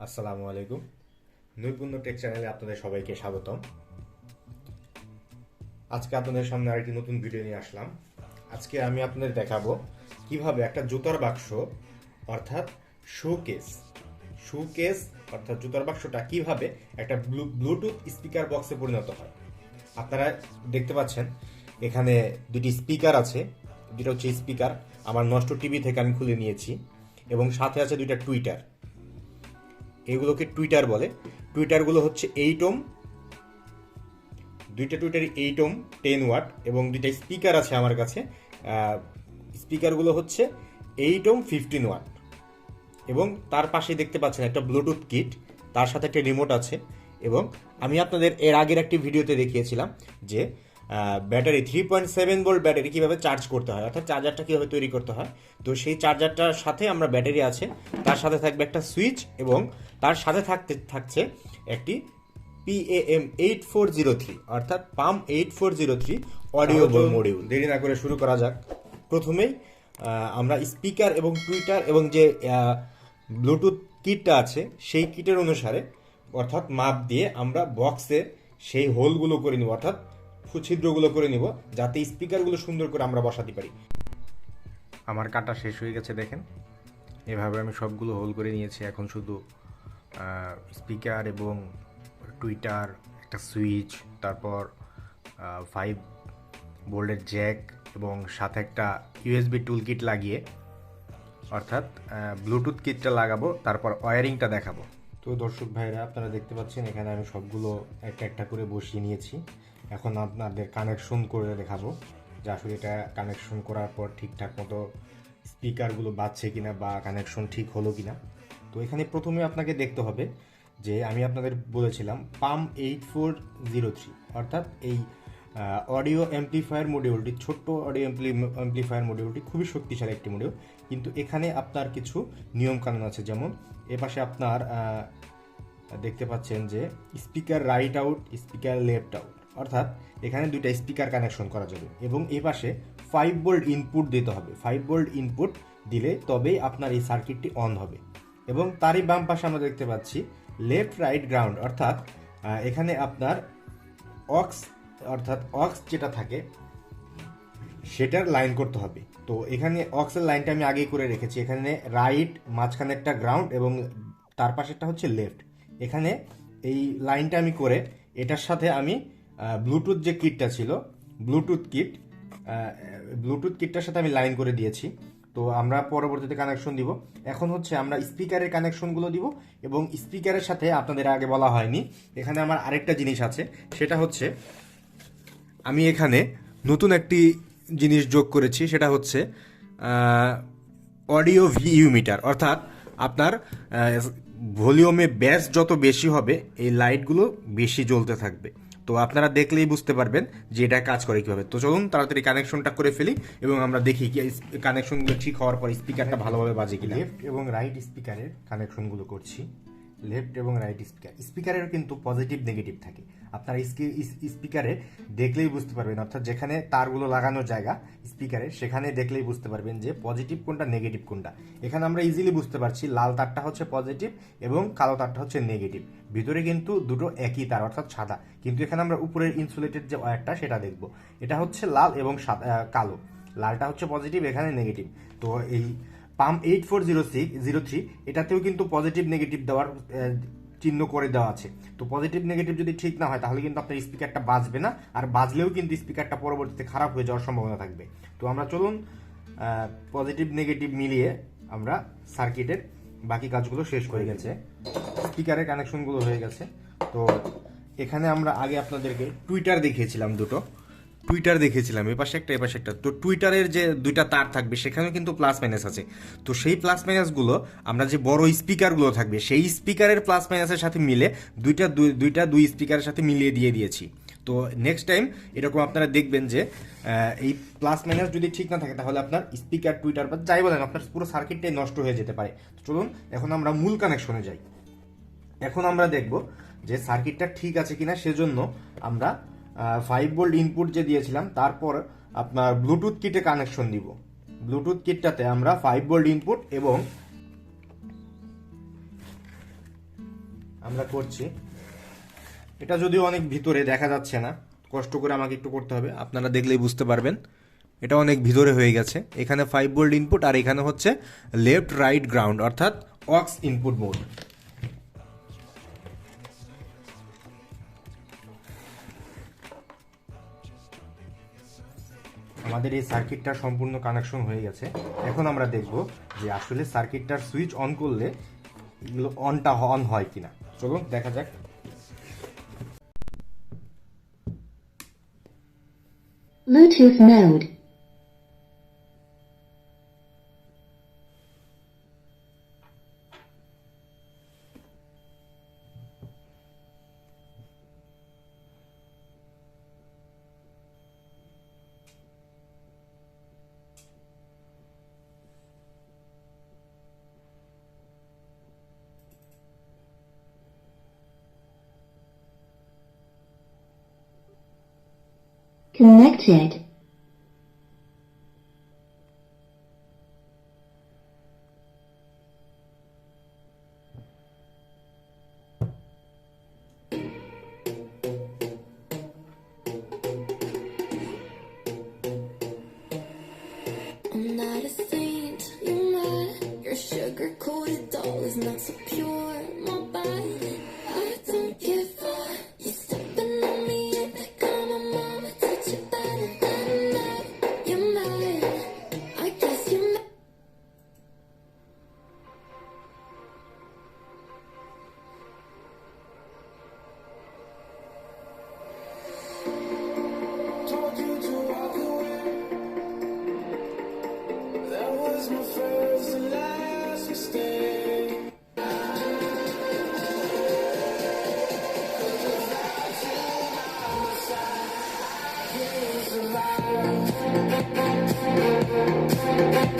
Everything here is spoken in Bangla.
আসসালামু আলাইকুম। নৈপুণ্য টেক চ্যানেলে আপনাদের সবাইকে স্বাগতম। আজকে আপনাদের সামনে আরেকটি নতুন ভিডিও নিয়ে আসলাম। আজকে আমি আপনাদের দেখাবো কিভাবে একটা জুতার বাক্স অর্থাৎ শোকেস অর্থাৎ জুতার বাক্সটা কিভাবে একটা ব্লুটুথ স্পিকার বক্সে পরিণত হয়। আপনারা দেখতে পাচ্ছেন এখানে দুটি স্পিকার আছে। দুটো হচ্ছে স্পিকার, আমার নষ্ট টিভি থেকে আমি খুলে নিয়েছি, এবং সাথে আছে দুইটা টুইটার। এগুলোকে টুইটার বলে। টুইটারগুলো হচ্ছে 8 ওহম, দুইটা টুইটার 8 ওহম 10 ওয়াট, এবং দুইটা স্পিকার আছে আমার কাছে। স্পিকারগুলো হচ্ছে 8 ওহম 15 ওয়াট, এবং তার পাশে দেখতে পাচ্ছেন একটা ব্লুটুথ কিট, তার সাথে একটা রিমোট আছে। এবং আমি আপনাদের এর আগের একটি ভিডিওতে দেখিয়েছিলাম যে ব্যাটারি 3.7 ভোল্ট ব্যাটারি কীভাবে চার্জ করতে হয়, অর্থাৎ চার্জারটা কীভাবে তৈরি করতে হয়। তো সেই চার্জারটার সাথে আমরা ব্যাটারি আছে, তার সাথে থাকবে একটা সুইচ, এবং তার সাথে থাকছে একটি PAM 8403 অর্থাৎ পাম 8403 অডিও মডিউল। দেরি না করে শুরু করা যাক। প্রথমেই আমরা স্পিকার এবং টুইটার এবং যে ব্লুটুথ কিটটা আছে সেই কিটের অনুসারে অর্থাৎ মাপ দিয়ে আমরা বক্সে সেই হোলগুলো করে নিব, অর্থাৎ ছিদ্রগুলো করে নিব, যাতে স্পিকারগুলো সুন্দর করে আমরা বসাতে পারি। আমার কাটা শেষ হয়ে গেছে, দেখেন এভাবে আমি সবগুলো হোল করে নিয়েছি। এখন শুধু স্পিকার এবং টুইটার, একটা সুইচ, তারপর 5 ভোল্টের জ্যাক এবং সাথে একটা USB টুল কিট লাগিয়ে অর্থাৎ ব্লুটুথ কিটটা লাগাবো, তারপর ওয়্যারিংটা দেখাবো। তো দর্শক ভাইরা, আপনারা দেখতে পাচ্ছেন এখানে আমি সবগুলো একটা একটা করে বসিয়ে নিয়েছি। এখন আপনাদের কানেকশন করে দেখাবো যে আসলে এটা কানেকশন করার পর ঠিকঠাক মতো স্পিকারগুলো বাজছে কিনা বা কানেকশন ঠিক হলো কিনা। তো এখানে প্রথমে আপনাকে দেখতে হবে যে আমি আপনাদের বলেছিলাম পাম 8403 অর্থাৎ এই অডিও অ্যাম্পলিফায়ার মডিউলটি, ছোট্ট অডিও অ্যাম্পলিফায়ার মডিউলটি খুবই শক্তিশালী একটি মডিউল। কিন্তু এখানে আপনার কিছু নিয়মকানুন আছে, যেমন এপাশে আপনার দেখতে পাচ্ছেন যে speaker right out, speaker left out, অর্থাৎ এখানে দুইটা স্পিকার কানেকশন করা যাবে, এবং এই পাশে 5 ভোল্ট ইনপুট দিতে হবে। 5 ভোল্ট ইনপুট দিলে তবেই আপনার এই সার্কিটটি অন হবে। এবং তারই বাম পাশে আমরা দেখতে পাচ্ছি লেফট রাইট গ্রাউন্ড, অর্থাৎ এখানে আপনার অক্স যেটা থাকে সেটার লাইন করতে হবে। তো এখানে অক্সের লাইনটা আমি আগেই করে রেখেছি। এখানে রাইট, মাঝখানে একটা গ্রাউন্ড এবং তার পাশেরটা হচ্ছে লেফট। এখানে এই লাইনটা আমি করে এটার সাথে আমি ব্লুটুথ যে কিটটা ছিল, ব্লুটুথ কিটটার সাথে আমি লাইন করে দিয়েছি। তো আমরা পরবর্তীতে কানেকশন দিব। এখন হচ্ছে আমরা স্পিকারের কানেকশনগুলো দিব, এবং স্পিকারের সাথে আপনাদের আগে বলা হয়নি, এখানে আমার আরেকটা জিনিস আছে। সেটা হচ্ছে আমি এখানে নতুন একটি জিনিস যোগ করেছি, সেটা হচ্ছে অডিও ভিইউ মিটার, অর্থাৎ আপনার ভলিউমে ব্যাস যত বেশি হবে এই লাইটগুলো বেশি জ্বলতে থাকবে। তো আপনারা দেখলেই বুঝতে পারবেন যে এটা কাজ করে কীভাবে। তো চলুন তাড়াতাড়ি কানেকশনটা করে ফেলি, এবং আমরা দেখি কি কানেকশনগুলো ঠিক হওয়ার পর স্পিকারটা ভালোভাবে বাজে কিনা। লেফট এবং রাইট স্পিকারের কানেকশনগুলো করছি। লেফট এবং রাইট স্পিকারের কিন্তু পজিটিভ নেগেটিভ থাকে। আপনার স্পিকারে দেখলেই বুঝতে পারবেন, অর্থাৎ যেখানে তারগুলো লাগানোর জায়গা স্পিকারে, সেখানে দেখলেই বুঝতে পারবেন যে পজিটিভ কোনটা নেগেটিভ কোনটা। এখানে আমরা ইজিলি বুঝতে পারছি লাল তারটা হচ্ছে পজিটিভ এবং কালো তারটা হচ্ছে নেগেটিভ। ভিতরে কিন্তু দুটো একই তার, অর্থাৎ সাদা, কিন্তু এখানে আমরা উপরের ইনসুলেটেড যে ওয়্যারটা সেটা দেখব। এটা হচ্ছে লাল এবং কালো, লালটা হচ্ছে পজিটিভ, এখানে নেগেটিভ। তো এই পাম 8403 এটাতেও কিন্তু পজিটিভ নেগেটিভ দেওয়ার চিহ্ন করে দেওয়া আছে। তো পজিটিভ নেগেটিভ যদি ঠিক না হয় তাহলে কিন্তু আপনার স্পিকারটা বাজবে না, আর বাজলেও কিন্তু স্পিকারটা পরবর্তীতে খারাপ হয়ে যাওয়ার সম্ভাবনা থাকবে। তো আমরা চলুন পজিটিভ নেগেটিভ মিলিয়ে আমরা সার্কিটের বাকি কাজগুলো শেষ হয়ে গেছে। স্পিকারের কানেকশনগুলো হয়ে গেছে। তো এখানে আমরা আগে আপনাদেরকে টুইটার দেখিয়েছিলাম, দুটো টুইটার দেখিয়েছিলাম, এপাশে একটা এপাশে একটা। তো টুইটারের যে দুইটা তার থাকবে সেখানেও কিন্তু প্লাস মাইনাস আছে। তো সেই প্লাস মাইনাসগুলো আমরা যে বড় স্পিকারগুলো থাকবে সেই স্পিকারের প্লাস মাইনাসের সাথে মিলে দুই স্পিকারের সাথে মিলিয়ে দিয়েছি। তো নেক্সট টাইম এরকম আপনারা দেখবেন যে এই প্লাস মাইনাস যদি ঠিক না থাকে তাহলে আপনার স্পিকার, টুইটার বা যাই বলেন আপনার পুরো সার্কিটটাই নষ্ট হয়ে যেতে পারে। চলুন এখন আমরা মূল কানেকশনে যাই। এখন আমরা দেখব যে সার্কিটটা ঠিক আছে কিনা, সেজন্য আমরা 5 ভোল্ট ইনপুট যে দিয়েছিলাম তারপর আপনার ব্লুটুথ কিটে কানেকশন দিব। ব্লুটুথ কিটটাতে আমরা 5 ভোল্ট ইনপুট এবং আমরা করছি। এটা যদিও অনেক ভিতরে দেখা যাচ্ছে না, কষ্ট করে আমাকে একটু করতে হবে, আপনারা দেখলেই বুঝতে পারবেন। এটা অনেক ভিতরে হয়ে গেছে। এখানে 5 ভোল্ট ইনপুট আর এখানে হচ্ছে লেফট রাইট গ্রাউন্ড অর্থাৎ অক্স ইনপুট মোড। আমাদের এই সার্কিটটা সম্পূর্ণ কানেকশন হয়ে গেছে। এখন আমরা দেখব যে আসলে সার্কিটটার সুইচ অন করলে এগুলো অন হয় কিনা। চলুন দেখা যাক। Bluetooth mode. Connected. I'm not a saint, you're not. Your sugar-coated doll is not so pure. My body, I don't give a. You stepping on me every time my mama touch you better than that. You're mad, I guess you're mad. Told you to walk away. That was my first and last mistake. Without you by my side, I can't survive.